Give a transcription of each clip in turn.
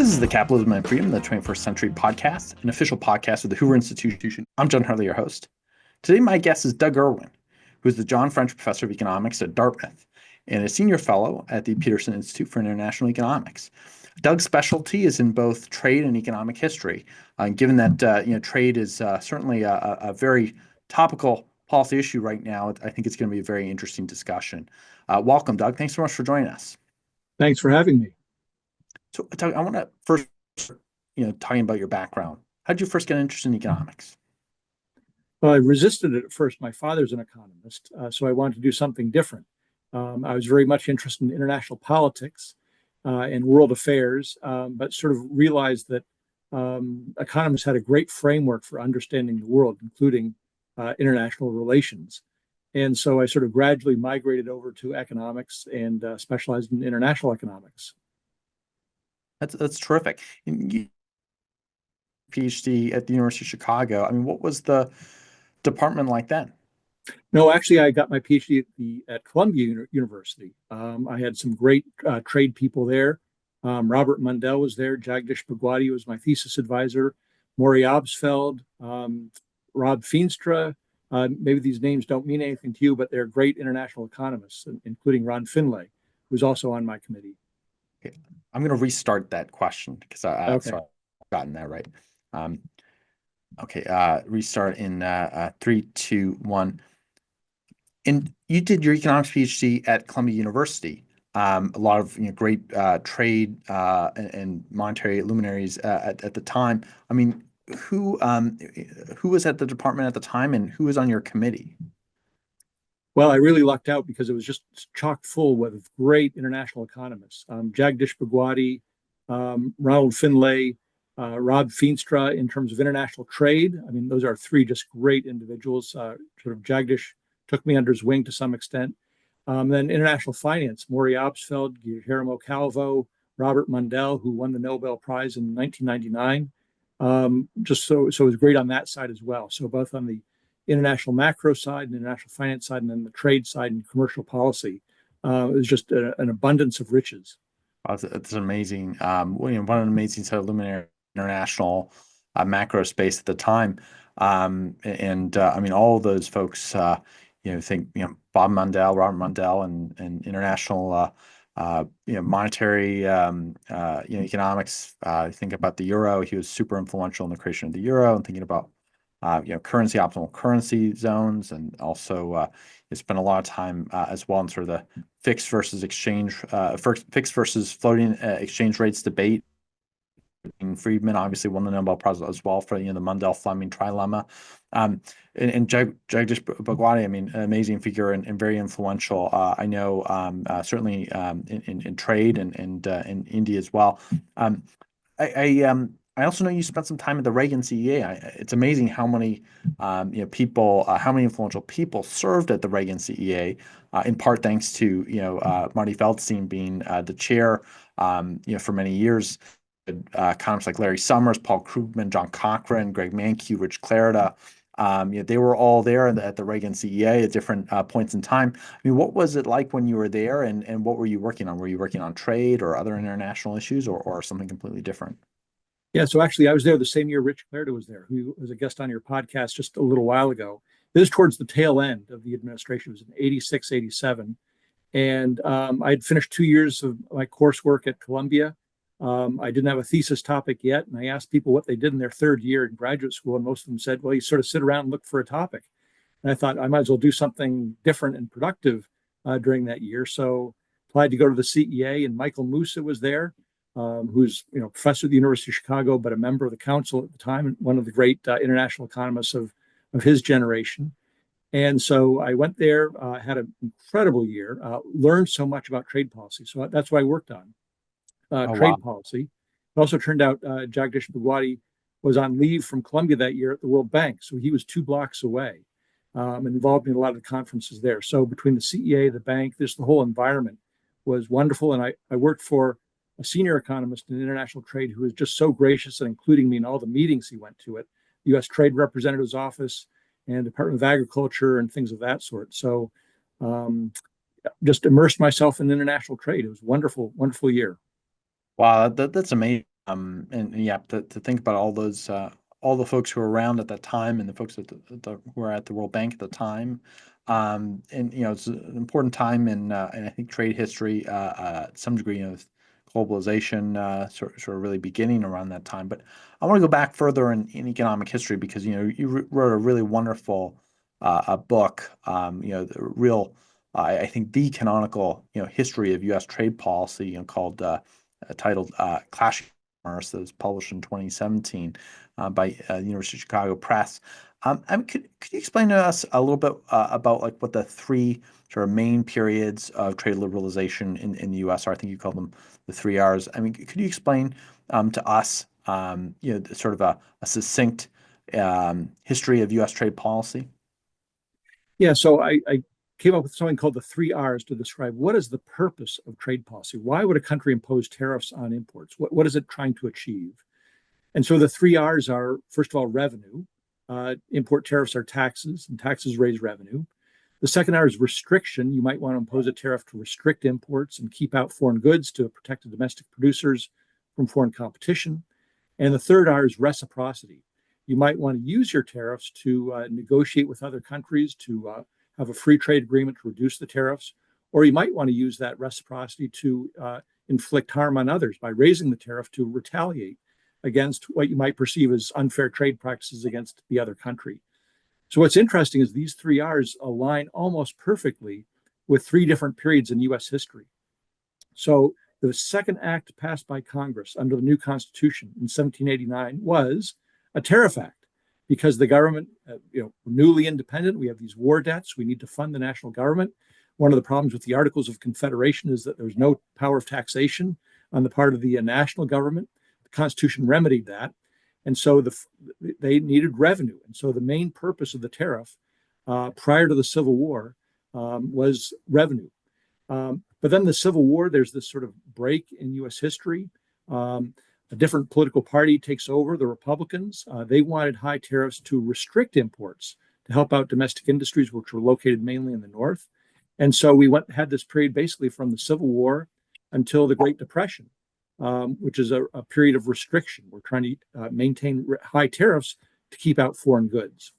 This is the Capitalism and Freedom, the 21st Century podcast, an official podcast of the Hoover Institution. I'm John Harley, your host. Today, my guest is Doug Irwin, who is the John French Professor of Economics at Dartmouth and a senior fellow at the Peterson Institute for International Economics. Doug's specialty is in both trade and economic history. Given that trade is certainly a very topical policy issue right now, I think it's going to be a very interesting discussion. Welcome, Doug. Thanks so much for joining us. Thanks for having me. So, Doug, I want to first, talking about your background. How did you first get interested in economics? Well, I resisted it at first. My father's an economist, so I wanted to do something different. I was very much interested in international politics and world affairs, but sort of realized that economists had a great framework for understanding the world, including international relations. And so I sort of gradually migrated over to economics and specialized in international economics. That's terrific. PhD at the University of Chicago. I mean, what was the department like then? No, actually, I got my PhD at Columbia University. I had some great trade people there. Robert Mundell was there. Jagdish Bhagwati was my thesis advisor. Maury Obstfeld, Rob Feenstra. Maybe these names don't mean anything to you, but they're great international economists, including Ron Finlay, who's also on my committee. Okay. I'm going to restart that question because sorry, I've gotten that right. Restart in 3, 2, 1. And you did your economics PhD at Columbia University. A lot of great trade and monetary luminaries at the time. I mean, who was at the department at the time, and who was on your committee? Well, I really lucked out because it was just chock full with great international economists. Jagdish Bhagwati, Ronald Finlay, Rob Feenstra in terms of international trade. I mean, those are three just great individuals. Sort of Jagdish took me under his wing to some extent. Then international finance, Maury Obstfeld, Guillermo Calvo, Robert Mundell, who won the Nobel Prize in 1999. So it was great on that side as well. So both on the international macro side and international finance side, and then the trade side and commercial policy. It was just an abundance of riches. It's amazing. What an amazing set of luminary international macro space at the time. I mean, all of those folks, think, Bob Mundell, Robert Mundell, and international, monetary, economics. Think about the euro. He was super influential in the creation of the euro, and thinking about currency, optimal currency zones, and also spent a lot of time as well in sort of the fixed versus floating exchange rates debate. Friedman obviously won the Nobel Prize as well for the Mundell-Fleming trilemma. And Jagdish Bhagwati, I mean, an amazing figure and very influential. I know certainly in trade and in India as well. I also know you spent some time at the Reagan CEA. It's amazing how many people, how many influential people served at the Reagan CEA, in part thanks to Marty Feldstein being the chair for many years. Economists like Larry Summers, Paul Krugman, John Cochrane, Greg Mankiw, Rich Clarida. They were all there at the Reagan CEA at different points in time. I mean, what was it like when you were there, and what were you working on? Were you working on trade or other international issues, or something completely different? Yeah, so actually, I was there the same year Rich Clarida was there, who was a guest on your podcast just a little while ago. This is towards the tail end of the administration. It was in 86, 87. And I had finished 2 years of my coursework at Columbia. I didn't have a thesis topic yet, and I asked people what they did in their third year in graduate school, and most of them said, well, you sort of sit around and look for a topic. And I thought I might as well do something different and productive during that year. So applied to go to the CEA, and Michael Musa was there, who's professor at the University of Chicago, but a member of the council at the time, and one of the great international economists of his generation. And so I went there, had an incredible year, learned so much about trade policy. So that's what I worked on. Trade policy. It also turned out Jagdish Bhagwati was on leave from Columbia that year at the World Bank. So he was 2 blocks away, and involved in a lot of the conferences there. So between the CEA, the bank, the whole environment was wonderful. And I worked for a senior economist in international trade who was just so gracious and including me in all the meetings he went to at the U.S. Trade Representative's Office and Department of Agriculture and things of that sort. So just immersed myself in international trade. It was a wonderful, wonderful year. Wow, that's amazing. And yeah, to think about all the folks who were around at that time and the folks who were at the World Bank at the time. And it's an important time in I think trade history, some degree of globalization, sort of really beginning around that time. But I want to go back further in economic history because you wrote a really wonderful a book, the real I think the canonical history of U.S. trade policy, called titled "Clashing Commerce" that was published in 2017 by University of Chicago Press. Could you explain to us a little bit about like what the three sort of main periods of trade liberalization in the U.S. are? I think you call them the three R's. I mean, could you explain to us, sort of a succinct history of U.S. trade policy? Yeah, so I came up with something called the three R's to describe what is the purpose of trade policy. Why would a country impose tariffs on imports? What is it trying to achieve? And so the three R's are, first of all, revenue. Import tariffs are taxes, and taxes raise revenue. The second R is restriction. You might want to impose a tariff to restrict imports and keep out foreign goods to protect the domestic producers from foreign competition. And the third R is reciprocity. You might want to use your tariffs to negotiate with other countries to have a free trade agreement to reduce the tariffs, or you might want to use that reciprocity to inflict harm on others by raising the tariff to retaliate against what you might perceive as unfair trade practices against the other country. So what's interesting is these three R's align almost perfectly with three different periods in U.S. history. So the second act passed by Congress under the new Constitution in 1789 was a tariff act because the government, newly independent, we have these war debts, we need to fund the national government. One of the problems with the Articles of Confederation is that there's no power of taxation on the part of the national government. The Constitution remedied that. And so they needed revenue. And so the main purpose of the tariff prior to the Civil War was revenue. But then the Civil War, there's this sort of break in U.S. history. A different political party takes over, the Republicans. They wanted high tariffs to restrict imports to help out domestic industries, which were located mainly in the North. And so we had this period basically from the Civil War until the Great Depression, which is a period of restriction. We're trying to maintain high tariffs to keep out foreign goods.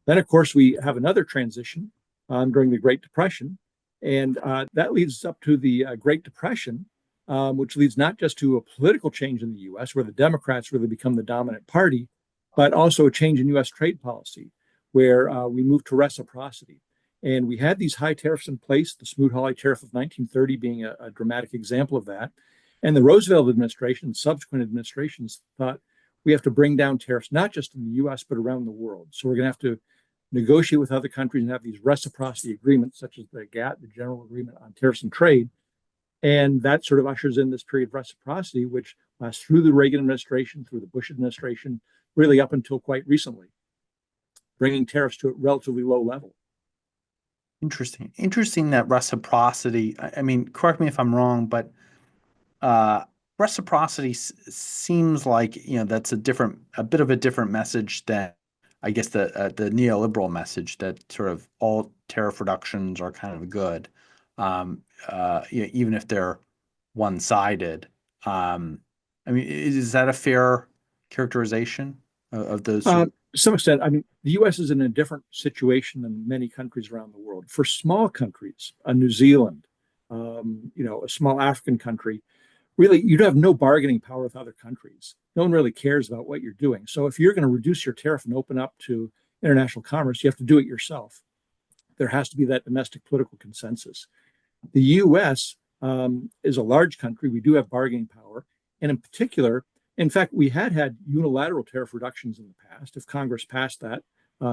Then, of course, we have another transition during the Great Depression, and that leads up to the Great Depression, which leads not just to a political change in the U.S., where the Democrats really become the dominant party, but also a change in U.S. trade policy, where we move to reciprocity. And we had these high tariffs in place, the Smoot-Hawley tariff of 1930 being a dramatic example of that. And the Roosevelt administration and subsequent administrations thought we have to bring down tariffs, not just in the U.S., but around the world. So we're going to have to negotiate with other countries and have these reciprocity agreements, such as the GATT, the General Agreement on Tariffs and Trade. And that sort of ushers in this period of reciprocity, which lasts through the Reagan administration, through the Bush administration, really up until quite recently, bringing tariffs to a relatively low level. Interesting that reciprocity. I mean, correct me if I'm wrong, but reciprocity seems like that's a bit of a different message than I guess the neoliberal message that sort of all tariff reductions are kind of good, even if they're one-sided. I mean, is that a fair characterization of those? To some extent, I mean, the U.S. is in a different situation than many countries around the world. For small countries, New Zealand, a small African country, really, you'd have no bargaining power with other countries. No one really cares about what you're doing. So if you're going to reduce your tariff and open up to international commerce, you have to do it yourself. There has to be that domestic political consensus. The U.S. Is a large country. We do have bargaining power. And in particular, in fact, we had unilateral tariff reductions in the past, if Congress passed that,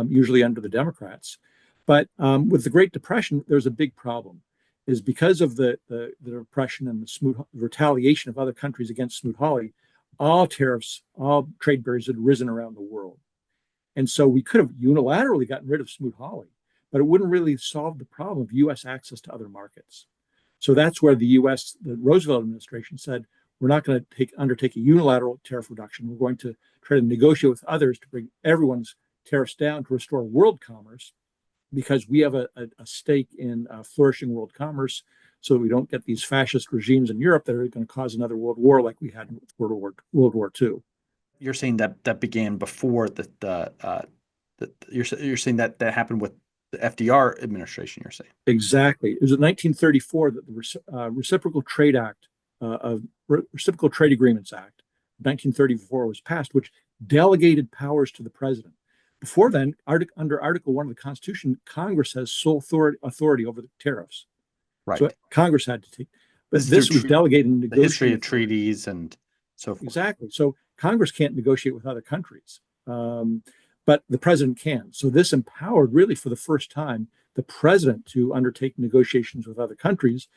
usually under the Democrats. But with the Great Depression, there's a big problem, is because of the repression and the retaliation of other countries against Smoot-Hawley, all tariffs, all trade barriers had risen around the world. And so we could have unilaterally gotten rid of Smoot-Hawley, but it wouldn't really solve the problem of U.S. access to other markets. So that's where the Roosevelt administration said, we're not going to undertake a unilateral tariff reduction. We're going to try to negotiate with others to bring everyone's tariffs down to restore world commerce, because we have a stake in flourishing world commerce. so that we don't get these fascist regimes in Europe that are going to cause another world war like we had in World War II. You're saying that that began before you're saying that that happened with the FDR administration. You're saying Exactly. It was in 1934 that the Reciprocal Trade Act, Reciprocal Trade Agreements Act, 1934 was passed, which delegated powers to the president. Before then, under Article 1 of the Constitution, Congress has sole authority over the tariffs. So right. Congress had to take, but This is this through was delegated and the history negotiated. of treaties and so forth. Exactly. So Congress can't negotiate with other countries, but the president can. So this empowered, really, for the first time, the president to undertake negotiations with other countries,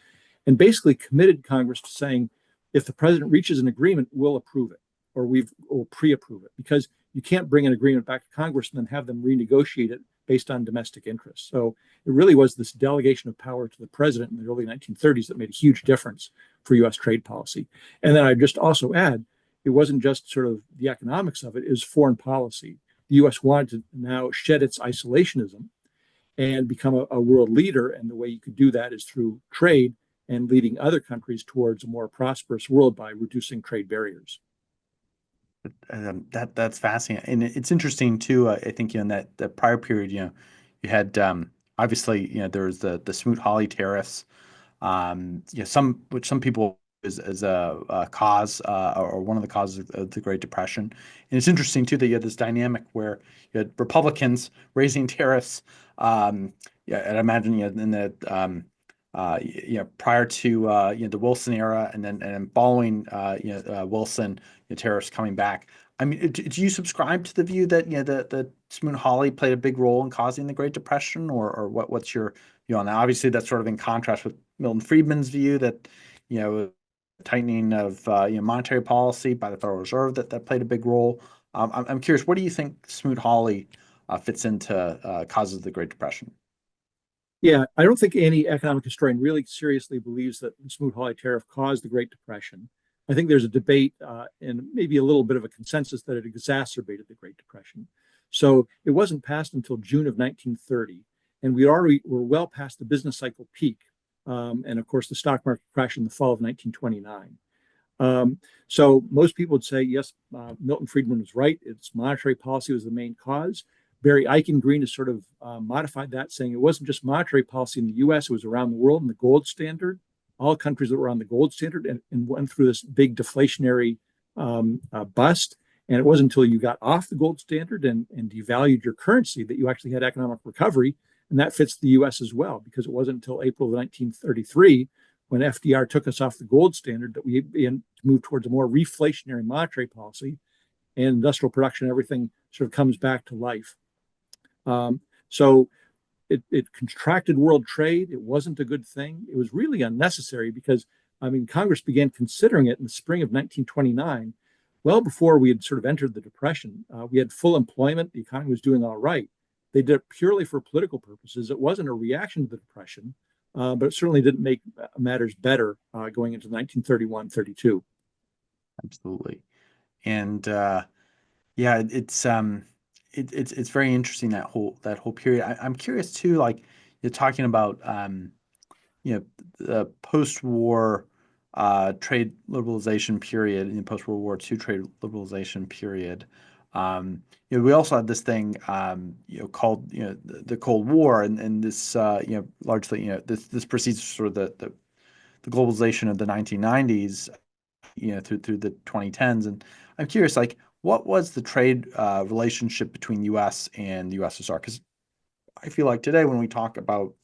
and basically committed Congress to saying, if the president reaches an agreement, we'll approve it, or we'll pre-approve it, because you can't bring an agreement back to Congress and then have them renegotiate it based on domestic interests. So it really was this delegation of power to the president in the early 1930s that made a huge difference for U.S. trade policy. And then I'd just also add, it wasn't just sort of the economics of it, it was foreign policy. The U.S. wanted to now shed its isolationism and become a world leader. And the way you could do that is through trade and leading other countries towards a more prosperous world by reducing trade barriers. That's fascinating, and it's interesting too. I think in that prior period, you had obviously there was the Smoot-Hawley tariffs, which some people as a cause or one of the causes of the Great Depression. And it's interesting too that you had this dynamic where you had Republicans raising tariffs. And I imagine in the prior to the Wilson era, and then following Wilson, tariffs coming back. I mean, do you subscribe to the view that the Smoot-Hawley played a big role in causing the Great Depression, or what's your view on that? Obviously, that's sort of in contrast with Milton Friedman's view that tightening of monetary policy by the Federal Reserve that played a big role. I'm curious, what do you think Smoot-Hawley fits into causes of the Great Depression? Yeah, I don't think any economic historian really seriously believes that the Smoot-Hawley tariff caused the Great Depression. I think there's a debate and maybe a little bit of a consensus that it exacerbated the Great Depression. So it wasn't passed until June of 1930, and we already were well past the business cycle peak. And of course, the stock market crashed in the fall of 1929. So most people would say, yes, Milton Friedman was right. Its monetary policy was the main cause. Barry Eichengreen has sort of modified that, saying it wasn't just monetary policy in the US, it was around the world, and the gold standard. All countries that were on the gold standard and went through this big deflationary bust. And it wasn't until you got off the gold standard and devalued your currency that you actually had economic recovery. And that fits the US as well, because it wasn't until April of 1933, when FDR took us off the gold standard, that we began to move towards a more reflationary monetary policy, and industrial production, everything sort of comes back to life. So it contracted world trade. It wasn't a good thing. It was really unnecessary because, I mean, Congress began considering it in the spring of 1929, well before we had sort of entered the Depression. We had full employment. The economy was doing all right. They did it purely for political purposes. It wasn't a reaction to the Depression, but it certainly didn't make matters better going into 1931-32. Absolutely. And yeah, it's very interesting, that whole period. I'm curious too, like you're talking about the post-war trade liberalization period, in the post-World War II trade liberalization period. We also had this thing called the Cold War, and this largely this precedes sort of the globalization of the 1990s, through the 2010s. And I'm curious, like, what was the trade relationship between U.S. and the USSR? Because I feel like today when we talk about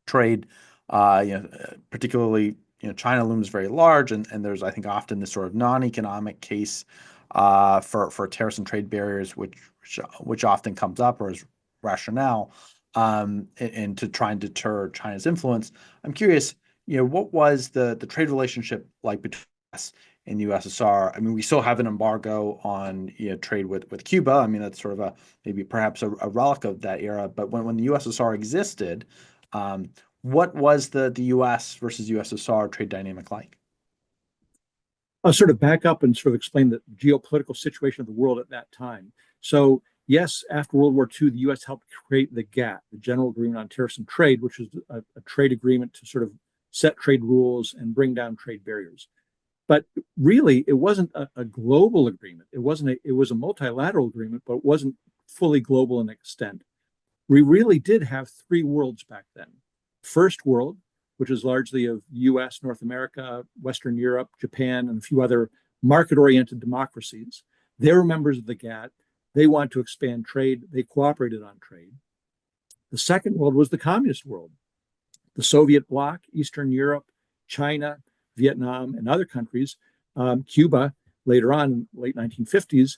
trade, particularly China looms very large, and there's, I think, often this sort of non-economic case for tariffs and trade barriers, which often comes up or is rationale, and to try and deter China's influence. I'm curious, what was the trade relationship like between us and the USSR? I mean, we still have an embargo on trade with Cuba. I mean, that's sort of maybe perhaps a relic of that era. But when the USSR existed, what was the U.S. versus USSR trade dynamic like? I'll sort of back up and sort of explain the geopolitical situation of the world at that time. So yes, after World War II, the U.S. helped create the GATT, the General Agreement on Tariffs and Trade, which was a trade agreement to sort of set trade rules, and bring down trade barriers. But really, it wasn't a global agreement. It was a multilateral agreement, but it wasn't fully global in extent. We really did have three worlds back then. First world, which is largely of US, North America, Western Europe, Japan, and a few other market-oriented democracies. They were members of the GATT. They want to expand trade. They cooperated on trade. The second world was the communist world. The Soviet bloc, Eastern Europe, China, Vietnam, and other countries, Cuba later on in the late 1950s,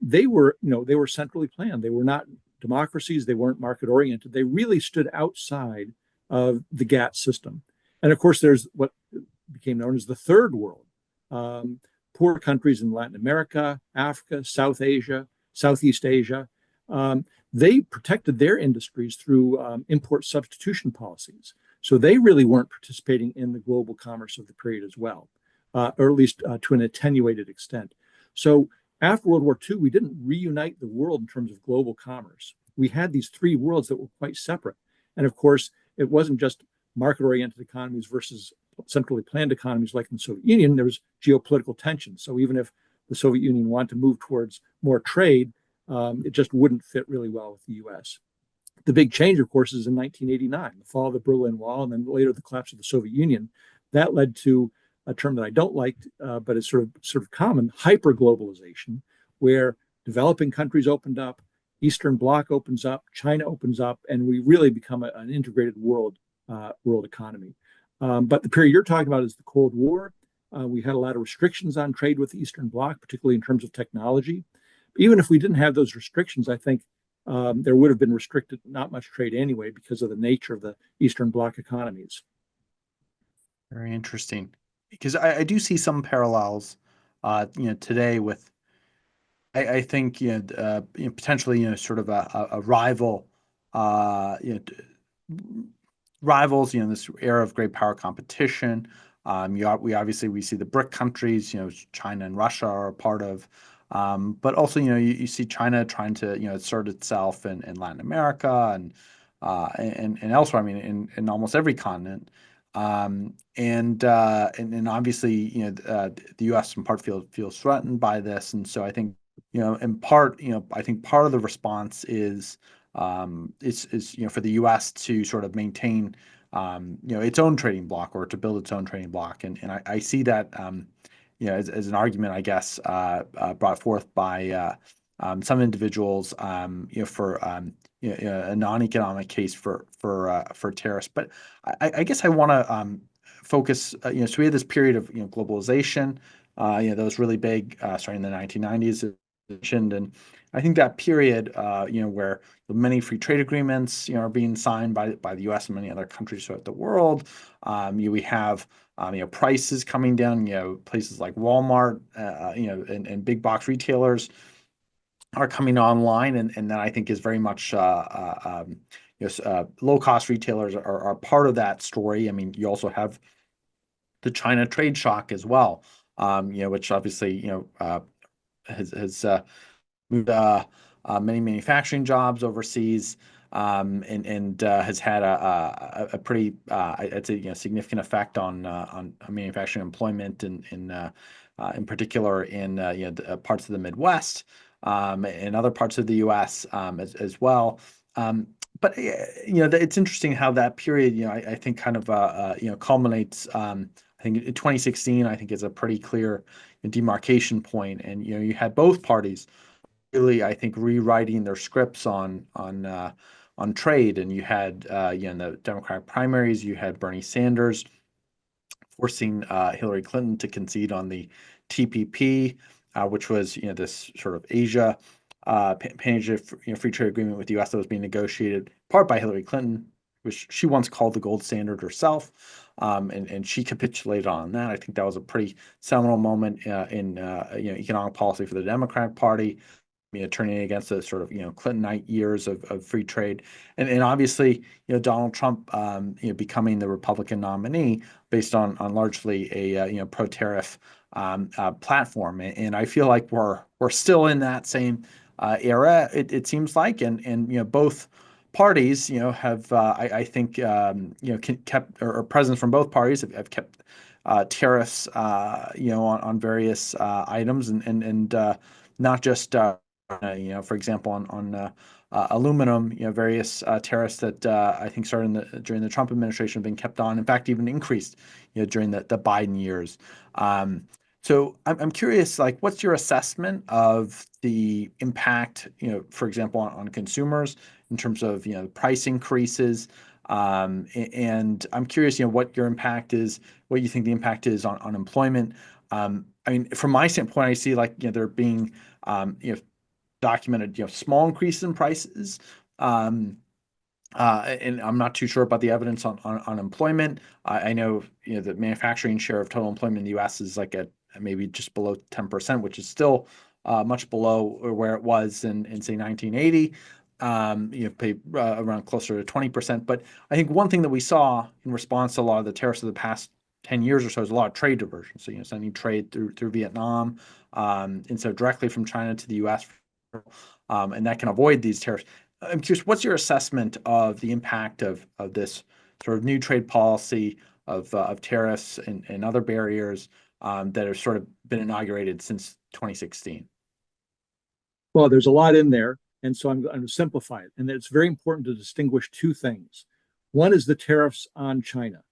they were centrally planned. They were not democracies. They weren't market oriented. They really stood outside of the GATT system. And of course, there's what became known as the third world. Poor countries in Latin America, Africa, South Asia, Southeast Asia. They protected their industries through import substitution policies. So they really weren't participating in the global commerce of the period as well, or at least to an attenuated extent. So after World War II, we didn't reunite the world in terms of global commerce. We had these three worlds that were quite separate. And of course, it wasn't just market-oriented economies versus centrally planned economies like in the Soviet Union. There was geopolitical tension. So even if the Soviet Union wanted to move towards more trade, it just wouldn't fit really well with the US. The big change, of course, is in 1989, the fall of the Berlin Wall, and then later the collapse of the Soviet Union. That led to a term that I don't like, but it's sort of common, hyperglobalization, where developing countries opened up, Eastern Bloc opens up, China opens up, and we really become an integrated world economy. But the period you're talking about is the Cold War. We had a lot of restrictions on trade with the Eastern Bloc, particularly in terms of technology. Even if we didn't have those restrictions, I think there would have been restricted not much trade anyway because of the nature of the Eastern Bloc economies. Very interesting, because I do see some parallels, today with I think potentially sort of a rival, rivals, this era of great power competition. We see the BRIC countries, China and Russia are a part of, but also you see China trying to assert itself in Latin America and elsewhere. I mean, in almost every continent. And obviously, the U.S. in part feels threatened by this, and so I think, in part, I think part of the response is for the U.S. to sort of maintain, its own trading bloc, or to build its own trading bloc, and I see that, as an argument, I guess, brought forth by some individuals, for a non-economic case for tariffs. But I guess I want to focus. So we had this period of globalization. That was really big, starting in the 1990s, mentioned, and I think that period, where many free trade agreements, are being signed by the U.S. and many other countries throughout the world. We have prices coming down. Places like Walmart, and big box retailers are coming online, and that I think is very much low cost retailers are part of that story. I mean, you also have the China trade shock as well, which obviously has moved many manufacturing jobs overseas, and has had a pretty I'd say significant effect on manufacturing employment in particular in parts of the Midwest, and other parts of the U.S. As well. But it's interesting how that period, I think kind of culminates. I think in 2016, I think is a pretty clear demarcation point, and you had both parties really, I think, rewriting their scripts on trade, and you had in the Democratic primaries, you had Bernie Sanders forcing Hillary Clinton to concede on the TPP, which was this sort of Asia Pan-Asia free trade agreement with the U.S. that was being negotiated part by Hillary Clinton, which she once called the gold standard herself, and she capitulated on that. I think that was a pretty seminal moment in economic policy for the Democratic Party, turning against the sort of Clintonite years of free trade, and obviously Donald Trump becoming the Republican nominee based on largely a pro-tariff platform, and I feel like we're still in that same era. It seems like, and both parties, have I think kept or presidents from both parties have kept tariffs, on various items and not just for example, on aluminum, various tariffs that I think started during the Trump administration have been kept on. In fact, even increased, during the Biden years. So I'm curious, like, what's your assessment of the impact, for example, on consumers in terms of, price increases? And I'm curious, what your impact is, what you think the impact is on employment. I mean, from my standpoint, I see, like, there being, documented, small increases in prices. Um, and I'm not too sure about the evidence on employment. I know, the manufacturing share of total employment in the U.S. is like at maybe just below 10%, which is still much below where it was in say 1980. Pay around closer to 20%. But I think one thing that we saw in response to a lot of the tariffs of the past 10 years or so is a lot of trade diversion. So, sending trade through Vietnam, and so directly from China to the U.S. And that can avoid these tariffs. I'm curious, what's your assessment of the impact of this sort of new trade policy of tariffs and other barriers that have sort of been inaugurated since 2016? Well, there's a lot in there, and so I'm going to simplify it. And it's very important to distinguish two things. One is the tariffs on China.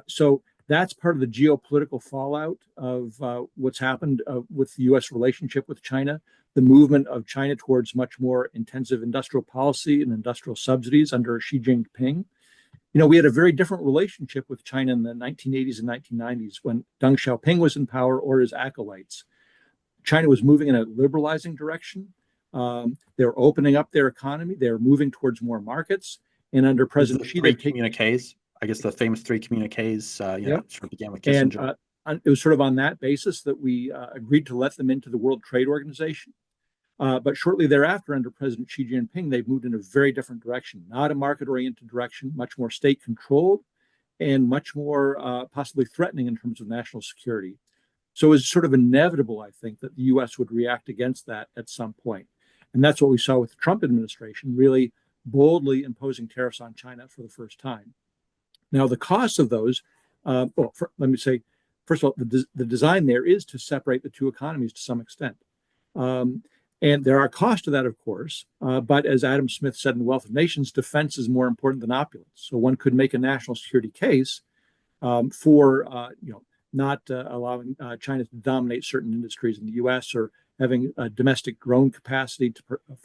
So that's part of the geopolitical fallout of what's happened with the U.S. relationship with China, the movement of China towards much more intensive industrial policy and industrial subsidies under Xi Jinping. We had a very different relationship with China in the 1980s and 1990s when Deng Xiaoping was in power or his acolytes. China was moving in a liberalizing direction. They were opening up their economy. They were moving towards more markets. And under President Xi, three communiques, I guess the famous three communiques, yep. sort of began with Kissinger. And it was sort of on that basis that we agreed to let them into the World Trade Organization. But shortly thereafter, under President Xi Jinping, they've moved in a very different direction, not a market-oriented direction, much more state-controlled and much more possibly threatening in terms of national security. So it was sort of inevitable, I think, that the U.S. would react against that at some point. And that's what we saw with the Trump administration, really boldly imposing tariffs on China for the first time. Now, the costs of those, let me say, first of all, the design there is to separate the two economies to some extent. And there are costs to that, of course. But as Adam Smith said in The Wealth of Nations, defense is more important than opulence. So one could make a national security case for not allowing China to dominate certain industries in the U.S. or having a domestic drone capacity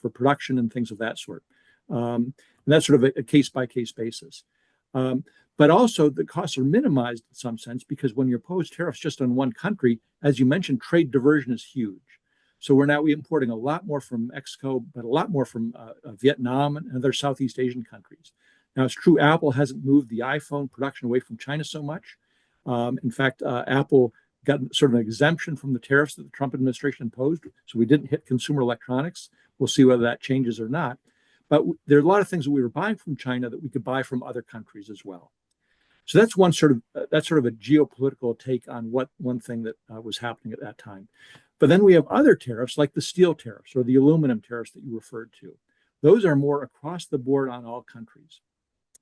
for production and things of that sort. And that's sort of a case-by-case basis. But also the costs are minimized in some sense because when you impose tariffs just on one country, as you mentioned, trade diversion is huge. So we're now importing a lot more from Mexico, but a lot more from Vietnam and other Southeast Asian countries. Now, it's true Apple hasn't moved the iPhone production away from China so much. In fact, Apple got sort of an exemption from the tariffs that the Trump administration imposed. So we didn't hit consumer electronics. We'll see whether that changes or not. But there are a lot of things that we were buying from China that we could buy from other countries as well. So that's sort of a geopolitical take on one thing that was happening at that time. But then we have other tariffs like the steel tariffs or the aluminum tariffs that you referred to. Those are more across the board on all countries.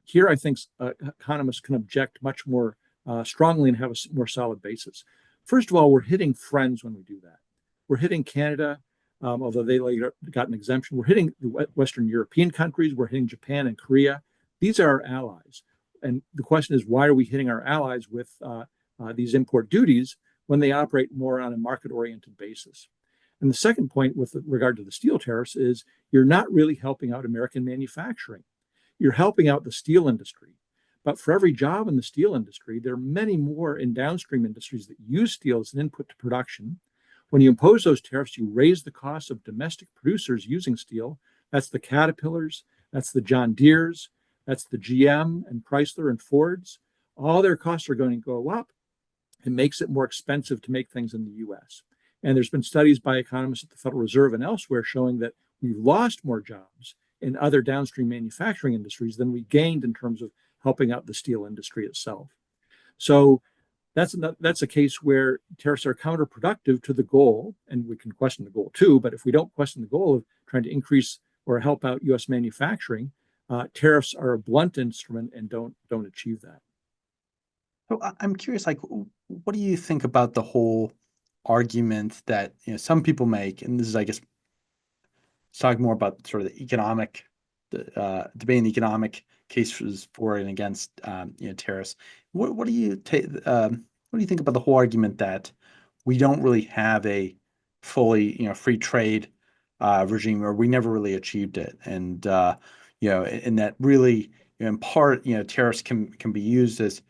Here, I think economists can object much more strongly and have a more solid basis. First of all, we're hitting friends when we do that. We're hitting Canada, although they later got an exemption. We're hitting the Western European countries. We're hitting Japan and Korea. These are our allies. And the question is, why are we hitting our allies with these import duties when they operate more on a market-oriented basis? And the second point with regard to the steel tariffs is you're not really helping out American manufacturing. You're helping out the steel industry. But for every job in the steel industry, there are many more in downstream industries that use steel as an input to production. When you impose those tariffs, you raise the cost of domestic producers using steel. That's the Caterpillars, that's the John Deeres, that's the GM and Chrysler and Fords. All their costs are going to go up. It makes it more expensive to make things in the U.S. And there's been studies by economists at the Federal Reserve and elsewhere showing that we've lost more jobs in other downstream manufacturing industries than we gained in terms of helping out the steel industry itself. So that's a case where tariffs are counterproductive to the goal, and we can question the goal too, but if we don't question the goal of trying to increase or help out U.S. manufacturing, Tariffs are a blunt instrument and don't achieve that. So I'm curious, like, what do you think about the whole argument that some people make, and this is, I guess, talking more about sort of the economic, debating the economic cases for and against tariffs. What do you take? What do you think about the whole argument that we don't really have a fully free trade regime, or we never really achieved it, and and that really in part tariffs can be used as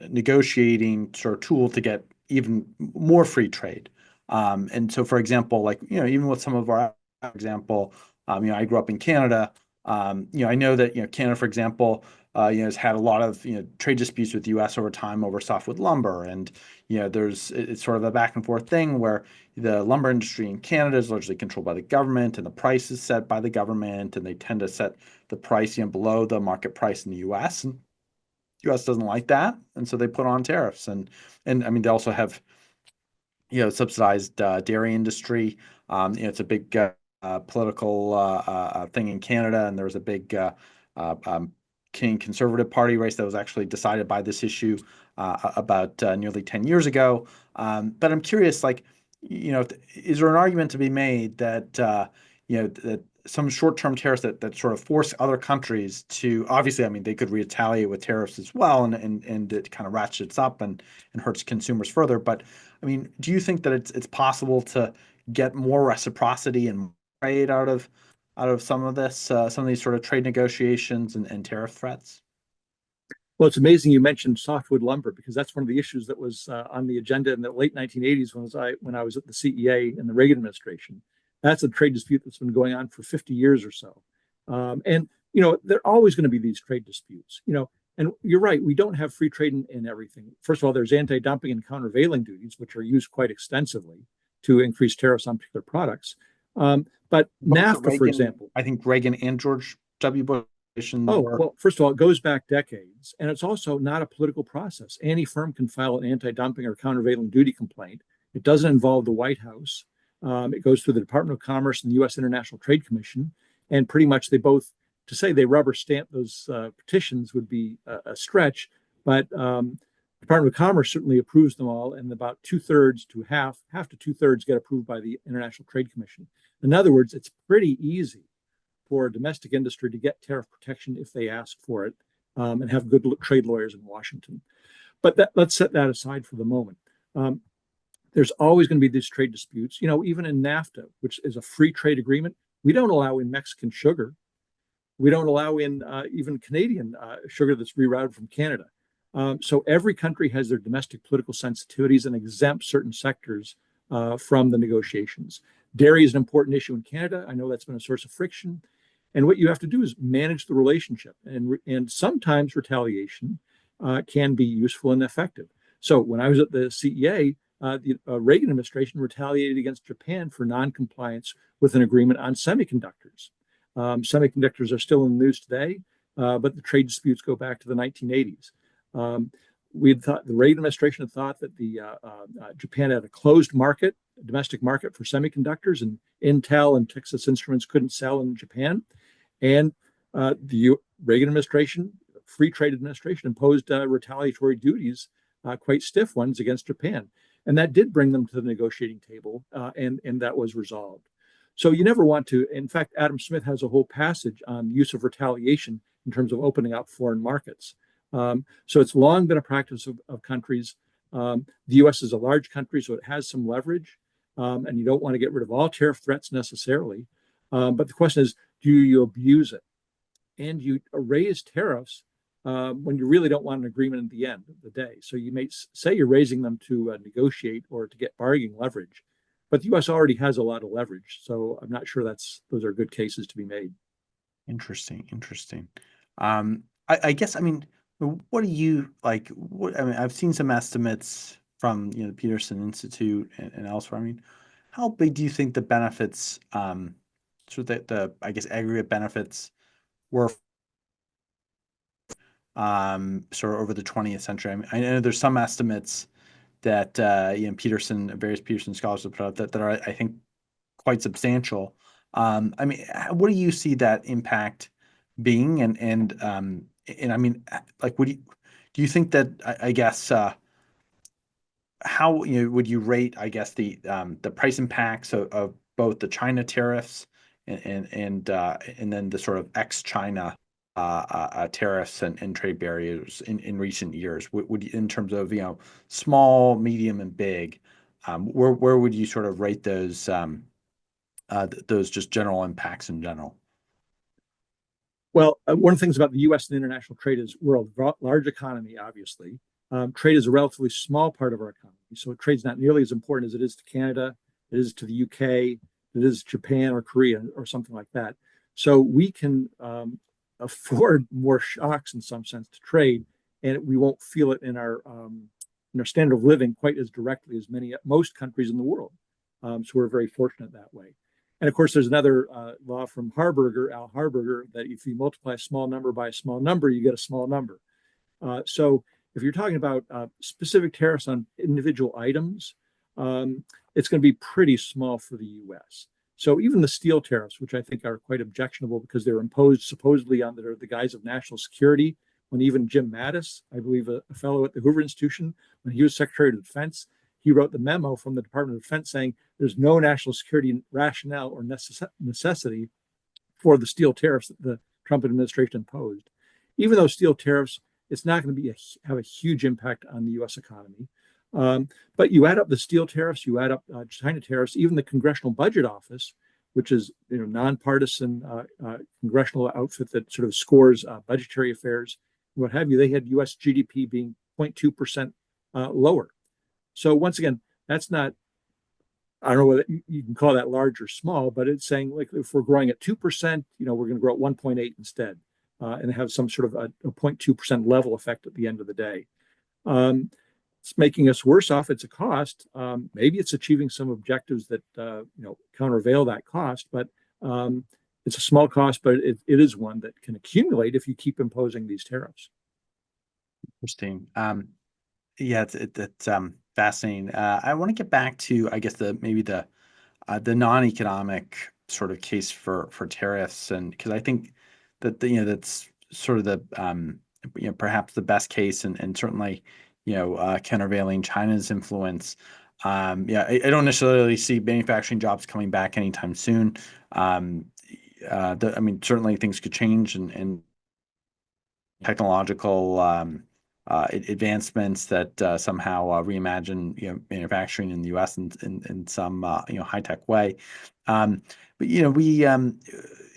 negotiating sort of tool to get even more free trade. And so, for example, like even with some of our example, I grew up in Canada. I know that Canada, for example, has had a lot of trade disputes with the U.S. over time over softwood lumber, and it's sort of a back and forth thing where the lumber industry in Canada is largely controlled by the government, and the price is set by the government, and they tend to set the price below the market price in the U.S. And U.S. doesn't like that, and so they put on tariffs, and I mean they also have subsidized dairy industry. It's a big political thing in Canada, and there was a big Canadian Conservative Party race that was actually decided by this issue about nearly 10 years ago. But I'm curious, like, is there an argument to be made that that some short-term tariffs that sort of force other countries to, obviously, I mean, they could retaliate with tariffs as well, and it kind of ratchets up and hurts consumers further. But I mean, do you think that it's possible to get more reciprocity and trade out of some of this, some of these sort of trade negotiations and tariff threats? Well, it's amazing you mentioned softwood lumber because that's one of the issues that was on the agenda in the late 1980s when I was at the CEA in the Reagan administration. That's a trade dispute that's been going on for 50 years or so. And there are always going to be these trade disputes. And you're right, we don't have free trade in everything. First of all, there's anti-dumping and countervailing duties, which are used quite extensively to increase tariffs on particular products. But NAFTA, Reagan, for example, I think Reagan and George W. Bush oh, were. well, first of all, it goes back decades, and it's also not a political process. Any firm can file an anti-dumping or countervailing duty complaint. It doesn't involve the White House. It goes through the Department of Commerce and the U.S. International Trade Commission, and pretty much they both, to say they rubber stamp those petitions would be a stretch, but the Department of Commerce certainly approves them all, and about two-thirds to half to two-thirds get approved by the International Trade Commission. In other words, it's pretty easy for a domestic industry to get tariff protection if they ask for it, and have good trade lawyers in Washington. But let's set that aside for the moment. There's always going to be these trade disputes. Even in NAFTA, which is a free trade agreement, we don't allow in Mexican sugar. We don't allow in even Canadian sugar that's rerouted from Canada. So every country has their domestic political sensitivities and exempts certain sectors from the negotiations. Dairy is an important issue in Canada. I know that's been a source of friction. And what you have to do is manage the relationship. And sometimes retaliation can be useful and effective. So when I was at the CEA, the Reagan administration retaliated against Japan for noncompliance with an agreement on semiconductors. Semiconductors are still in the news today, but the trade disputes go back to the 1980s. We had thought the Reagan administration had thought that Japan had a closed market, a domestic market for semiconductors, and Intel and Texas Instruments couldn't sell in Japan. And the Reagan administration, free trade administration, imposed retaliatory duties, quite stiff ones, against Japan. And that did bring them to the negotiating table, and that was resolved. So you never want to. In fact, Adam Smith has a whole passage on use of retaliation in terms of opening up foreign markets. So it's long been a practice of countries. The U.S. is a large country, so it has some leverage, and you don't want to get rid of all tariff threats necessarily. But the question is, do you abuse it? And you raise tariffs when you really don't want an agreement at the end of the day. So you may say you're raising them to negotiate or to get bargaining leverage, but the U.S. already has a lot of leverage. So I'm not sure those are good cases to be made. Interesting. I guess, I mean, what do you like? I mean, I've seen some estimates from the Peterson Institute and elsewhere. I mean, how big do you think the benefits, sort of the I guess aggregate benefits were, sort of over the 20th century? I mean, I know there's some estimates that various Peterson scholars have put out that are, I think, quite substantial. I mean, what do you see that impact being? And I mean, like, do you think that I guess how would you rate, I guess, the price impacts of both the China tariffs and then the sort of ex-China tariffs and trade barriers in recent years? In terms of small, medium, and big, where would you sort of rate those just general impacts in general? Well, one of the things about the U.S. and international trade is we're a large economy, obviously. Trade is a relatively small part of our economy. So trade's not nearly as important as it is to Canada, it is to the UK, it is Japan or Korea or something like that. So we can afford more shocks in some sense to trade, and we won't feel it in our standard of living quite as directly as most countries in the world. So we're very fortunate that way. And of course, there's another law from Al Harburger, that if you multiply a small number by a small number, you get a small number. So if you're talking about specific tariffs on individual items, it's going to be pretty small for the U.S. So even the steel tariffs, which I think are quite objectionable because they're imposed supposedly under the guise of national security, when even Jim Mattis, I believe a fellow at the Hoover Institution, when he was Secretary of Defense, he wrote the memo from the Department of Defense saying there's no national security rationale or necessity for the steel tariffs that the Trump administration imposed. Even though steel tariffs, it's not going to have a huge impact on the U.S. economy. But you add up the steel tariffs, you add up China tariffs, even the Congressional Budget Office, which is nonpartisan congressional outfit that sort of scores budgetary affairs, what have you. They had U.S. GDP being 0.2% lower. So once again, that's not, I don't know whether you can call that large or small, but it's saying like if we're growing at 2%, we're going to grow at 1.8 instead, and have some sort of a 0.2% level effect at the end of the day. It's making us worse off. It's a cost. Maybe it's achieving some objectives that countervail that cost, but it's a small cost, but it is one that can accumulate if you keep imposing these tariffs. Interesting. Yeah, it's fascinating. I want to get back to, I guess, the non-economic sort of case for tariffs, and because I think that that's sort of the perhaps the best case, and certainly countervailing China's influence. Yeah, I don't necessarily see manufacturing jobs coming back anytime soon. I mean, certainly things could change, and technological advancements that somehow reimagine manufacturing in the U.S. in some high tech way. But we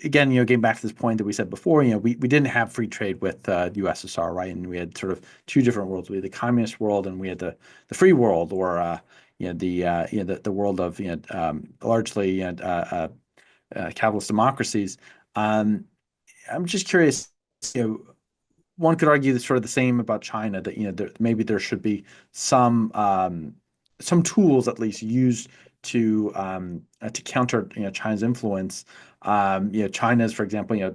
again getting back to this point that we said before, we didn't have free trade with the USSR, right? And we had sort of two different worlds. We had the communist world, and we had the free world, or the world of largely capitalist democracies. I'm just curious, one could argue sort of the same about China, that maybe there should be some tools at least used to counter China's influence. China's, for example,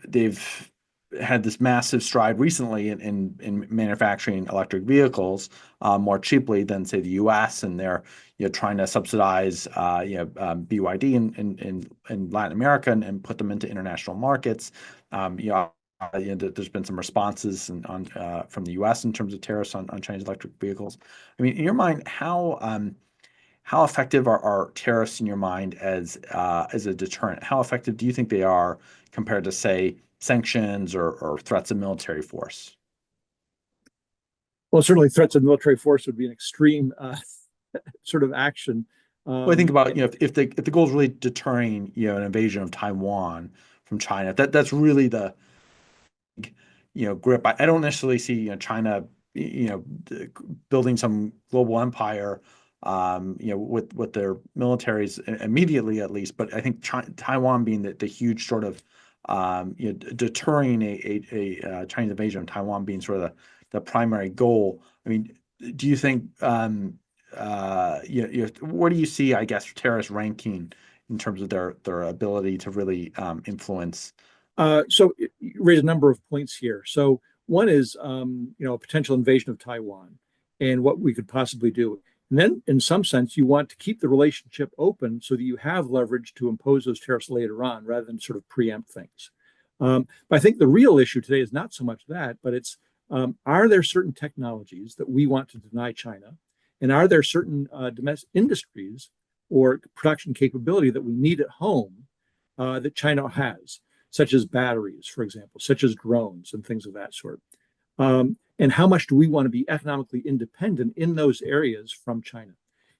they've had this massive stride recently in manufacturing electric vehicles more cheaply than say the U.S., and they're trying to subsidize BYD in Latin America and put them into international markets. There's been some responses from the U.S. in terms of tariffs on Chinese electric vehicles. I mean, in your mind, how effective are tariffs in your mind as a deterrent? How effective do you think they are compared to, say, sanctions or threats of military force? Well, certainly threats of military force would be an extreme sort of action. Well, I think about if the goal is really deterring an invasion of Taiwan from China, that's really the grip. I don't necessarily see China building some global empire with their militaries immediately, at least. But I think Taiwan being the huge sort of deterring a Chinese invasion of Taiwan being sort of the primary goal. I mean, do you think where do you see, I guess, terrorists ranking in terms of their ability to really influence? So you raise a number of points here. So one is a potential invasion of Taiwan and what we could possibly do. And then, in some sense, you want to keep the relationship open so that you have leverage to impose those tariffs later on, rather than sort of preempt things. But I think the real issue today is not so much that, but it's are there certain technologies that we want to deny China? And are there certain domestic industries or production capability that we need at home that China has, such as batteries, for example, such as drones and things of that sort? And how much do we want to be economically independent in those areas from China?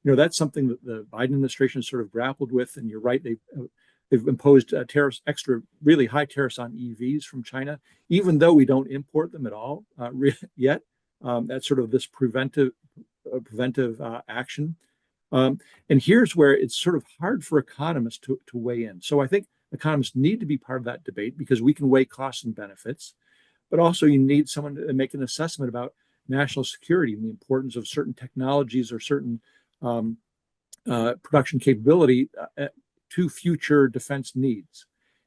That's something that the Biden administration has sort of grappled with. And you're right, they've imposed tariffs, extra really high tariffs on EVs from China, even though we don't import them at all yet. That's sort of this preventive action. And here's where it's sort of hard for economists to weigh in. So I think economists need to be part of that debate because we can weigh costs and benefits, but also you need someone to make an assessment about national security and the importance of certain technologies or certain production capability to future defense needs.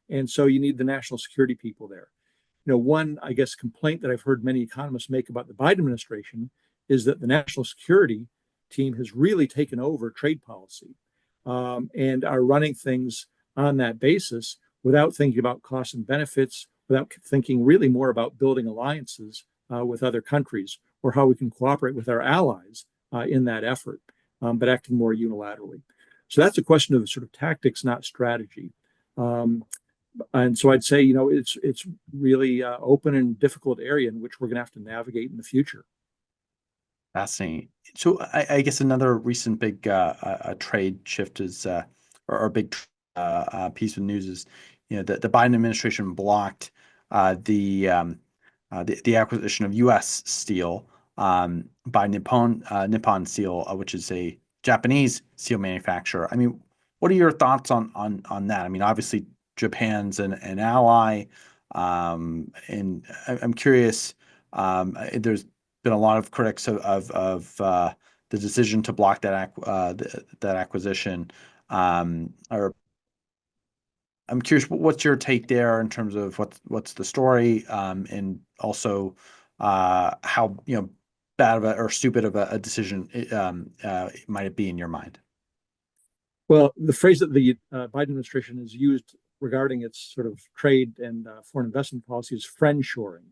And so you need the national security people there. One, I guess, complaint that I've heard many economists make about the Biden administration is that the national security team has really taken over trade policy and are running things on that basis without thinking about costs and benefits, without thinking really more about building alliances with other countries or how we can cooperate with our allies in that effort, but acting more unilaterally. So that's a question of sort of tactics, not strategy. And so I'd say, it's really open and difficult area in which we're going to have to navigate in the future. Fascinating. So I guess another recent big trade shift is, or big piece of news is, the Biden administration blocked the acquisition of U.S. steel by Nippon Steel, which is a Japanese steel manufacturer. I mean, what are your thoughts on that? I mean, obviously Japan's an ally, and I'm curious. There's been a lot of critics of the decision to block that acquisition. Or I'm curious, what's your take there in terms of what's the story, and also how bad of or stupid of a decision might it be in your mind? Well, the phrase that the Biden administration has used regarding its sort of trade and foreign investment policy is friendshoring.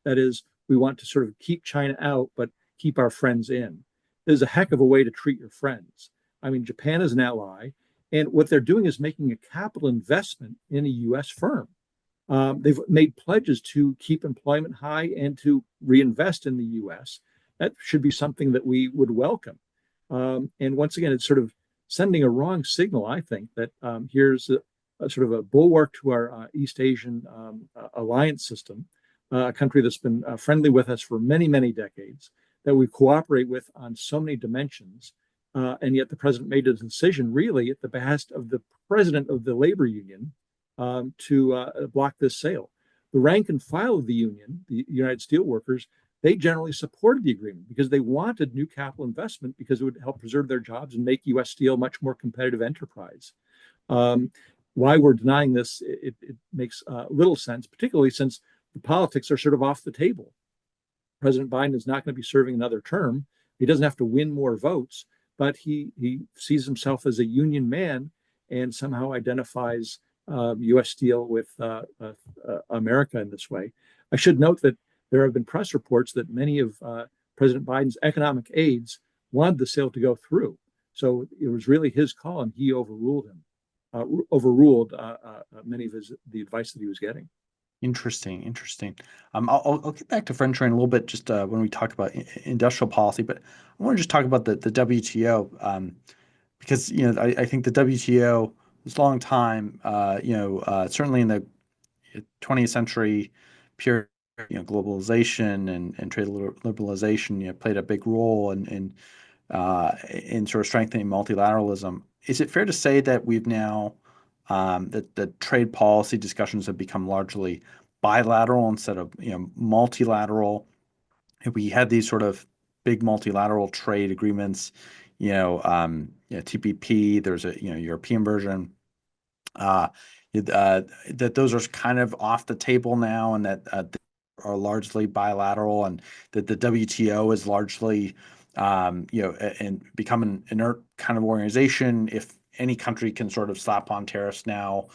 That is, we want to sort of keep China out, but keep our friends in. It is a heck of a way to treat your friends. I mean, Japan is an ally, and what they're doing is making a capital investment in a U.S. firm. They've made pledges to keep employment high and to reinvest in the U.S. That should be something that we would welcome. And once again, it's sort of sending a wrong signal, I think, that here's a sort of a bulwark to our East Asian alliance system, a country that's been friendly with us for many, many decades, that we cooperate with on so many dimensions. And yet the president made a decision really at the behest of the president of the labor union to block this sale. The rank and file of the union, the United Steelworkers, they generally supported the agreement because they wanted new capital investment because it would help preserve their jobs and make U.S. Steel much more competitive enterprise. Why we're denying this, it makes little sense, particularly since the politics are sort of off the table. President Biden is not going to be serving another term. He doesn't have to win more votes, but he sees himself as a union man and somehow identifies U.S. Steel with America in this way. I should note that there have been press reports that many of President Biden's economic aides wanted the sale to go through. So it was really his call, and he overruled many of the advice that he was getting. Interesting. I'll get back to friendshoring a little bit just when we talk about industrial policy, but I want to just talk about the WTO, because I think the WTO was a long time, certainly in the 20th century period, globalization and trade liberalization played a big role in sort of strengthening multilateralism. Is it fair to say that we've now that the trade policy discussions have become largely bilateral instead of multilateral? We had these sort of big multilateral trade agreements, TPP. There's a European version. That those are kind of off the table now, and that they are largely bilateral, and that the WTO is largely and become an inert kind of organization. If any country can sort of slap on tariffs now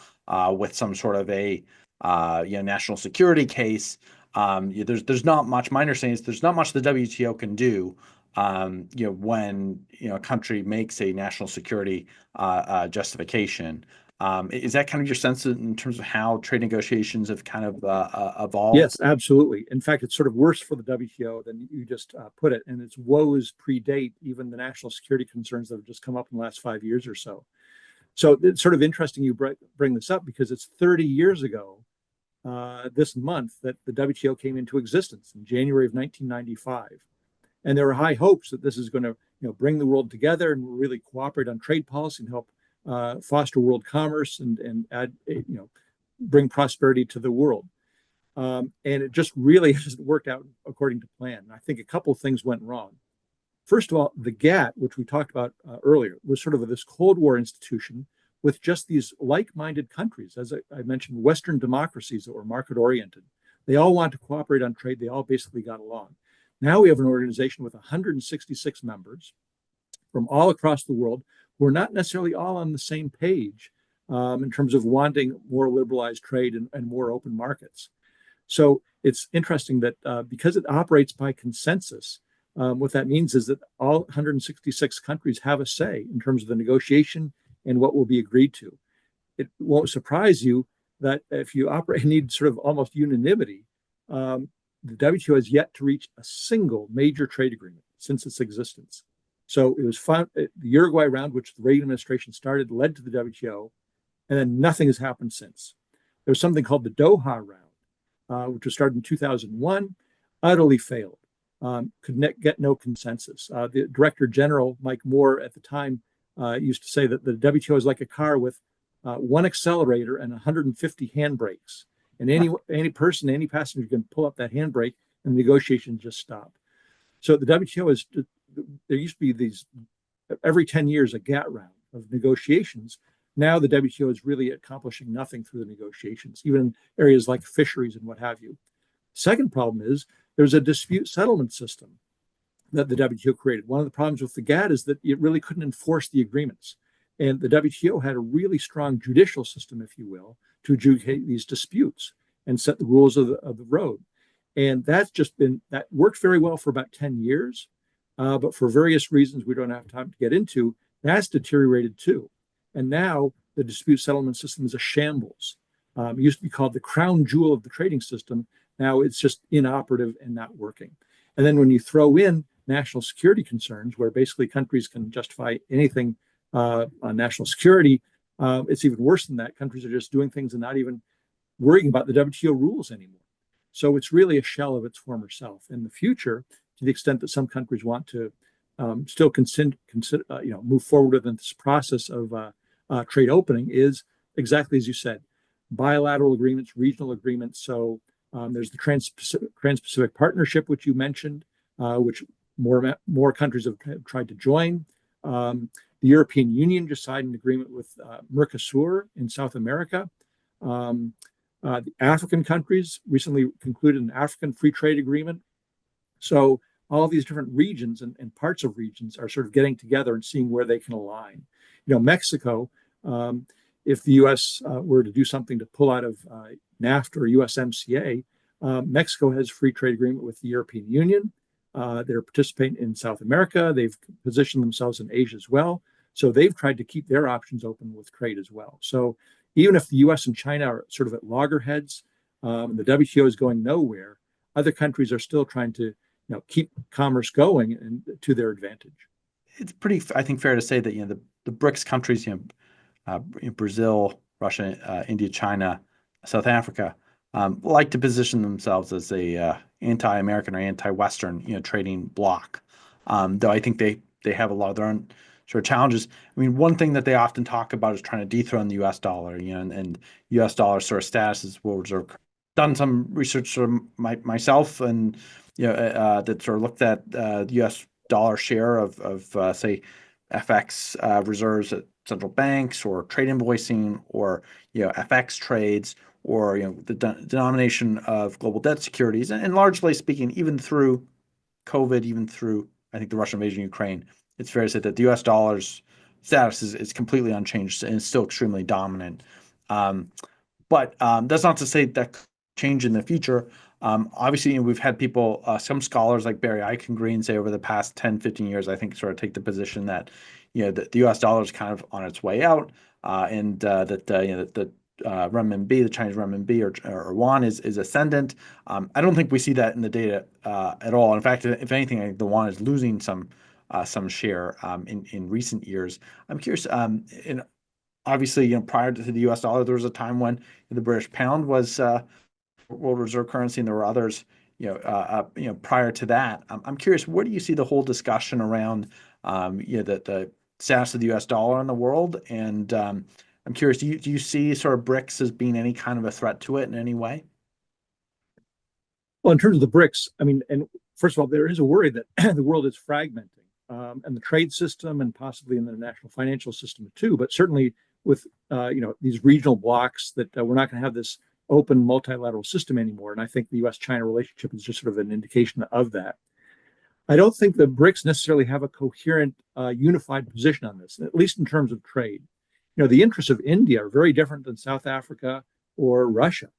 with some sort of a national security case. There's not much. My understanding is there's not much the WTO can do. When a country makes a national security justification. Is that kind of your sense in terms of how trade negotiations have kind of evolved? Yes, absolutely. In fact, it's sort of worse for the WTO than you just put it, and its woes predate even the national security concerns that have just come up in the last 5 years or so. So it's sort of interesting you bring this up because it's 30 years ago this month that the WTO came into existence in January of 1995. And there are high hopes that this is going to bring the world together and really cooperate on trade policy and help foster world commerce and add, bring prosperity to the world. And it just really hasn't worked out according to plan. I think a couple of things went wrong. First of all, the GATT, which we talked about earlier, was sort of this Cold War institution with just these like-minded countries, as I mentioned, Western democracies that were market-oriented. They all want to cooperate on trade. They all basically got along. Now we have an organization with 166 members from all across the world who are not necessarily all on the same page in terms of wanting more liberalized trade and more open markets. So it's interesting that because it operates by consensus, what that means is that all 166 countries have a say in terms of the negotiation and what will be agreed to. It won't surprise you that if you need sort of almost unanimity, the WTO has yet to reach a single major trade agreement since its existence. So it was the Uruguay round, which the Reagan administration started, led to the WTO, and then nothing has happened since. There was something called the Doha round, which was started in 2001, utterly failed, could get no consensus. The Director General, Mike Moore, at the time used to say that the WTO is like a car with one accelerator and 150 handbrakes. And any passenger can pull up that handbrake and the negotiations just stop. So the WTO there used to be these, every 10 years, a GATT round of negotiations. Now the WTO is really accomplishing nothing through the negotiations, even in areas like fisheries and what have you. Second problem is there's a dispute settlement system that the WTO created. One of the problems with the GATT is that it really couldn't enforce the agreements. And the WTO had a really strong judicial system, if you will, to adjudicate these disputes and set the rules of the road. And that worked very well for about 10 years. But for various reasons we don't have time to get into, that's deteriorated too. And now the dispute settlement system is a shambles. It used to be called the crown jewel of the trading system. Now it's just inoperative and not working. And then when you throw in national security concerns, where basically countries can justify anything on national security, it's even worse than that. Countries are just doing things and not even worrying about the WTO rules anymore. So it's really a shell of its former self. In the future, to the extent that some countries want to still move forward with this process of trade opening, is exactly as you said, bilateral agreements, regional agreements. So there's the Trans-Pacific Partnership, which you mentioned, which more countries have tried to join. The European Union just signed an agreement with Mercosur in South America. The African countries recently concluded an African free trade agreement. So all these different regions and parts of regions are sort of getting together and seeing where they can align. Mexico, if the U.S. were to do something to pull out of NAFTA or USMCA, Mexico has a free trade agreement with the European Union. They're participating in South America. They've positioned themselves in Asia as well. So they've tried to keep their options open with trade as well. So even if the U.S. and China are sort of at loggerheads, the WTO is going nowhere, other countries are still trying to keep commerce going and to their advantage. It's pretty, I think, fair to say that the BRICS countries, Brazil, Russia, India, China, South Africa, like to position themselves as a anti-American or anti-Western, trading bloc. Though I think they have a lot of their own sort of challenges. I mean, one thing that they often talk about is trying to dethrone the U.S. dollar, and U.S. dollar sort of status is world reserve. Done some research sort of myself, and that sort of looked at the U.S. dollar share of say FX reserves at central banks, or trade invoicing, or FX trades, or the denomination of global debt securities, and largely speaking, even through COVID, even through I think the Russian invasion of Ukraine, it's fair to say that the U.S. dollar's status is completely unchanged and is still extremely dominant. But that's not to say that could change in the future. Obviously, we've had people, some scholars like Barry Eichengreen say over the past 10, 15 years, I think sort of take the position that, the US dollar is kind of on its way out, and that, the renminbi, the Chinese renminbi or yuan is ascendant. I don't think we see that in the data at all. In fact, if anything, I think the yuan is losing some share in recent years. I'm curious, obviously, prior to the U.S. dollar, there was a time when the British pound was world reserve currency, and there were others, prior to that. I'm curious, where do you see the whole discussion around, the status of the U.S. dollar in the world? And I'm curious, do you see sort of BRICS as being any kind of a threat to it in any way? Well, in terms of the BRICS, I mean, and first of all, there is a worry that the world is fragmenting, and the trade system, and possibly in the national financial system too. But certainly with these regional blocks, that we're not going to have this open multilateral system anymore. And I think the U.S.-China relationship is just sort of an indication of that. I don't think the BRICS necessarily have a coherent, unified position on this, at least in terms of trade. The interests of India are very different than South Africa or Russia.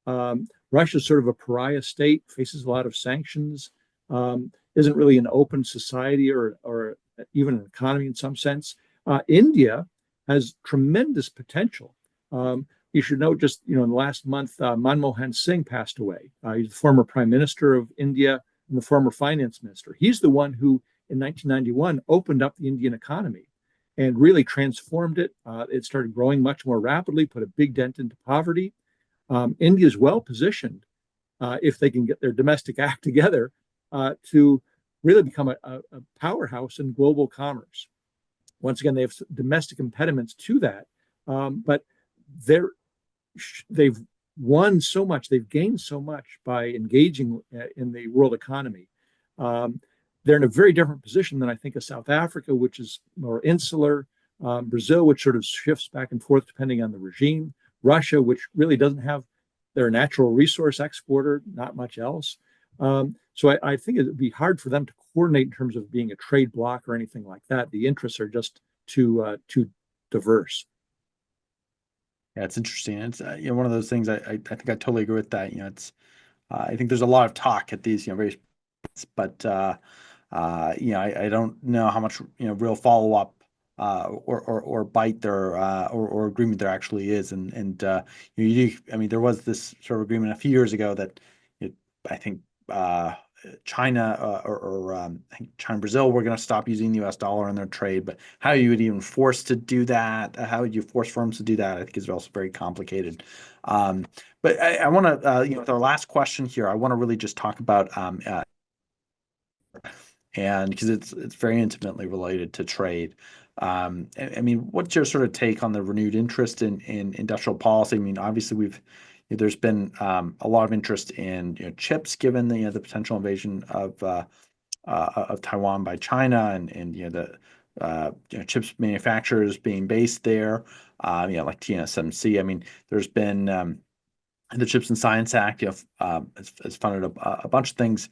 Russia is sort of a pariah state, faces a lot of sanctions, isn't really an open society or even an economy in some sense. India has tremendous potential. You should know, just in the last month, Manmohan Singh passed away. He's the former prime minister of India and the former finance minister. He's the one who, in 1991, opened up the Indian economy and really transformed it. It started growing much more rapidly, put a big dent into poverty. India is well positioned, if they can get their domestic act together, to really become a powerhouse in global commerce. Once again, they have domestic impediments to that, but they've won so much, they've gained so much by engaging in the world economy. They're in a very different position than I think of South Africa, which is more insular, Brazil, which sort of shifts back and forth depending on the regime, Russia, which really doesn't have, their natural resource exporter, not much else. So I think it would be hard for them to coordinate in terms of being a trade bloc or anything like that. The interests are just too diverse. Yeah, it's interesting. It's one of those things. I think I totally agree with that. It's I think there's a lot of talk at these various, but I don't know how much real follow up or bite there or agreement there actually is. And I mean, there was this sort of agreement a few years ago that I think China I think China and Brazil were going to stop using the U.S. dollar in their trade, but how you would even force to do that, how would you force firms to do that, I think is also very complicated. But I want to, with our last question here, I want to really just talk about and because it's very intimately related to trade. I mean, what's your sort of take on the renewed interest in industrial policy? I mean, obviously there's been a lot of interest in chips, given the potential invasion of Taiwan by China, and the chips manufacturers being based there, like TSMC. I mean, there's been the Chips and Science Act, has funded a bunch of things,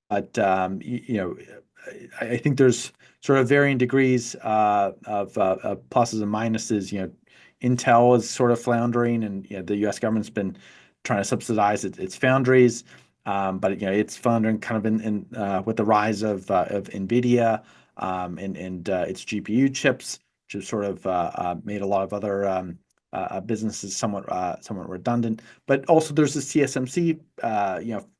but I think there's sort of varying degrees of pluses and minuses. Intel is sort of floundering, and the U.S. government's been trying to subsidize its foundries, but it's floundering kind of in with the rise of NVIDIA and its GPU chips, which have sort of made a lot of other businesses somewhat redundant. But also there's this TSMC,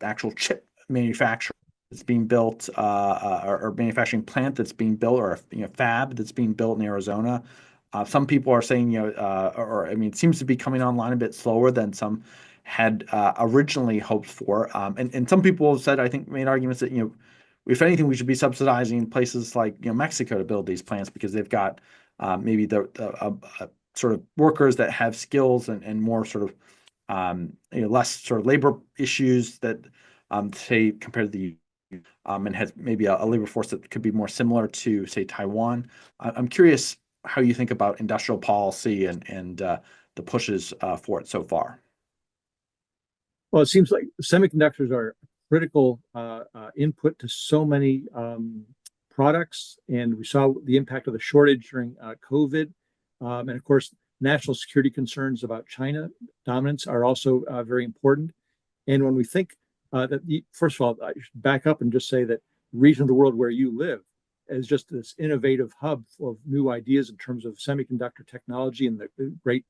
actual chip manufacturer that's being built, or manufacturing plant that's being built, or fab that's being built in Arizona. Some people are saying, or I mean, it seems to be coming online a bit slower than some had originally hoped for. And some people have said, I think, made arguments that if anything, we should be subsidizing places like Mexico to build these plants, because they've got maybe the sort of workers that have skills and more sort of less sort of labor issues that say compared to the and has maybe a labor force that could be more similar to, say, Taiwan. I'm curious how you think about industrial policy and the pushes for it so far. Well, it seems like semiconductors are critical input to so many products, and we saw the impact of the shortage during COVID. And of course, national security concerns about China dominance are also very important. And when we think first of all, I should back up and just say that the region of the world where you live is just this innovative hub of new ideas in terms of semiconductor technology and the great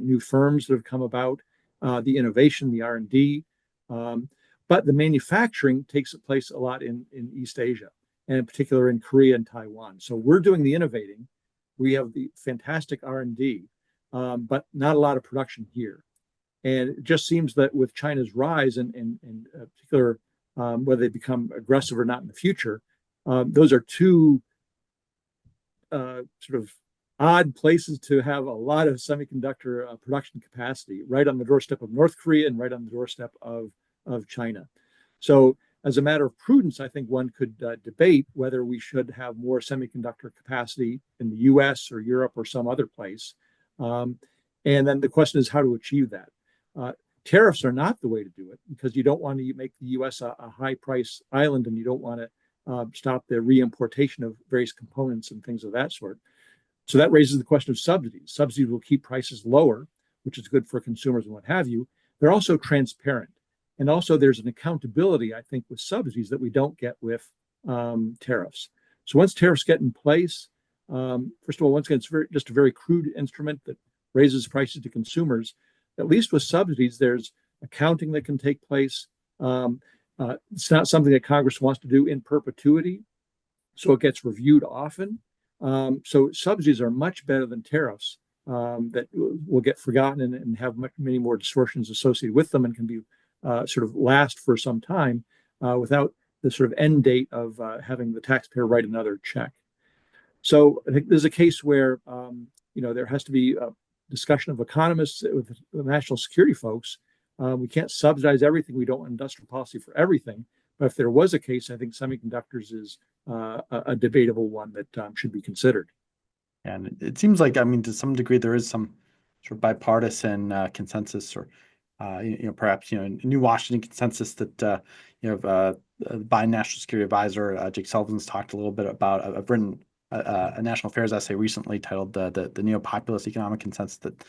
new firms that have come about, the innovation, the R&D. But the manufacturing takes place a lot in East Asia, and in particular in Korea and Taiwan. So we're doing the innovating. We have the fantastic R&D, but not a lot of production here. And it just seems that with China's rise and in particular, whether they become aggressive or not in the future, those are two sort of odd places to have a lot of semiconductor production capacity, right on the doorstep of North Korea and right on the doorstep of China. So as a matter of prudence, I think one could debate whether we should have more semiconductor capacity in the US or Europe or some other place. And then the question is how to achieve that. Tariffs are not the way to do it because you don't want to make the US a high price island, and you don't want to stop the reimportation of various components and things of that sort. So that raises the question of subsidies. Subsidies will keep prices lower, which is good for consumers and what have you. They're also transparent. And also there's an accountability, I think, with subsidies that we don't get with tariffs. So once tariffs get in place, first of all, once again, it's just a very crude instrument that raises prices to consumers. At least with subsidies, there's accounting that can take place. It's not something that Congress wants to do in perpetuity, so it gets reviewed often. So subsidies are much better than tariffs that will get forgotten and have many more distortions associated with them and can be sort of last for some time without the sort of end date of having the taxpayer write another check. So I think there's a case where there has to be a discussion of economists with the national security folks. We can't subsidize everything. We don't want industrial policy for everything. But if there was a case, I think semiconductors is a debatable one that should be considered. And it seems like, I mean, to some degree, there is some sort of bipartisan consensus, or perhaps a new Washington consensus that Biden National Security Advisor Jake Sullivan's talked a little bit about. I've written a national affairs essay recently titled "The Neo-Populist Economic Consensus" that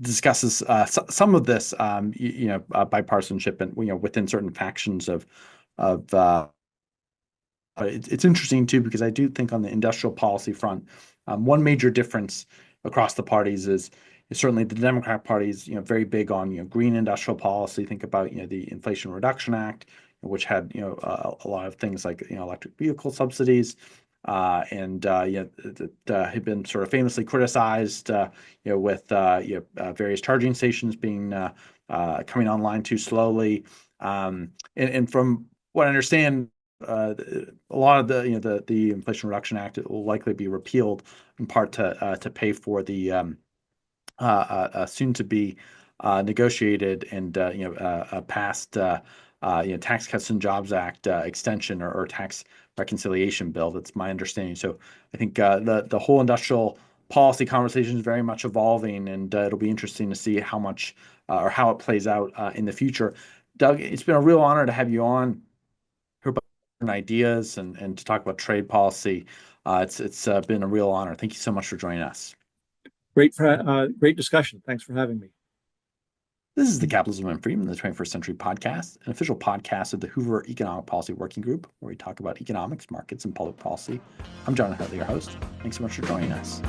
discusses some of this, bipartisanship and within certain factions of. It's interesting too because I do think on the industrial policy front, one major difference across the parties is certainly the Democratic Party is very big on green industrial policy. Think about the Inflation Reduction Act, which had a lot of things like electric vehicle subsidies, and that had been sort of famously criticized with various charging stations being coming online too slowly, and from what I understand, a lot of the Inflation Reduction Act will likely be repealed in part to pay for the soon to be negotiated and passed Tax Cuts and Jobs Act extension or tax reconciliation bill. That's my understanding. So I think the whole industrial policy conversation is very much evolving, and it'll be interesting to see how much or how it plays out in the future. Doug, it's been a real honor to have you on here about ideas and to talk about trade policy. It's been a real honor. Thank you so much for joining us. Great discussion. Thanks for having me. This is the Capitalism and Freedom in the 21st Century podcast, an official podcast of the Hoover Economic Policy Working Group, where we talk about economics, markets, and public policy. I'm John Hartley, your host. Thanks so much for joining us.